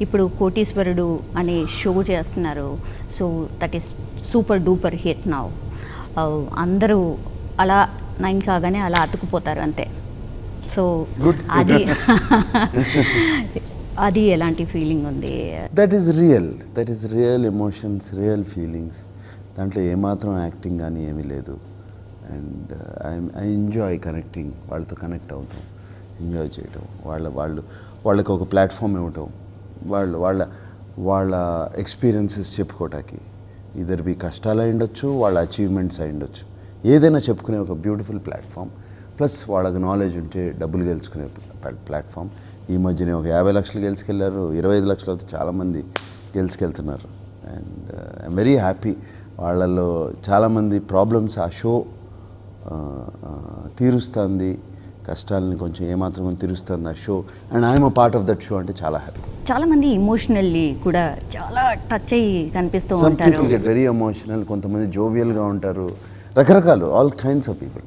ఇప్పుడు కోటీశ్వరుడు అనే షో చేస్తున్నారు. So that is super duper hit now. అందరూ అలా 9 కాగానే అలా అతుకుపోతారు అంతే. సో అది అది ఎలాంటి ఫీలింగ్ ఉంది? That is real emotions, real feelings. దాంట్లో ఏమాత్రం యాక్టింగ్ కానీ ఏమీ లేదు. అండ్ ఐ ఎంజాయ్ కనెక్టింగ్, వాళ్ళతో కనెక్ట్ అవుతాం, ఎంజాయ్ చేయటం, వాళ్ళకి ఒక ప్లాట్ఫామ్ ఇవ్వటం, వాళ్ళ ఎక్స్పీరియన్సెస్ చెప్పుకోవటానికి. ఇద్దరు మీ కష్టాలు అయి ఉండొచ్చు, వాళ్ళ అచీవ్మెంట్స్ అయి ఉండొచ్చు, ఏదైనా చెప్పుకునే ఒక బ్యూటిఫుల్ ప్లాట్ఫామ్. ప్లస్ వాళ్ళకి నాలెడ్జ్ ఉంటే డబ్బులు గెలుచుకునే ప్లాట్ఫామ్. ఈ మధ్యనే ఒక 50 లక్షలు గెలుచుకెళ్ళారు, 25 లక్షలు అయితే చాలామంది గెలుచుకెళ్తున్నారు. And I'm very happy. వాళ్ళలో చాలామంది ప్రాబ్లమ్స్ ఆ షో తీరుస్తుంది, కష్టాలని కొంచెం ఏమాత్రం తీరుస్తుంది ఆ show. And I'm a part of that show అంటే చాలా హ్యాపీ. చాలామంది ఇమోషనల్లీ కూడా చాలా టచ్ అయ్యి కనిపిస్తూ సమ్ ఉంటారు. పీపుల్ గెట్ వెరీ ఎమోషనల్, కొంతమంది జోవియల్గా ఉంటారు, రకరకాలు, ఆల్ కైండ్స్ ఆఫ్ పీపుల్.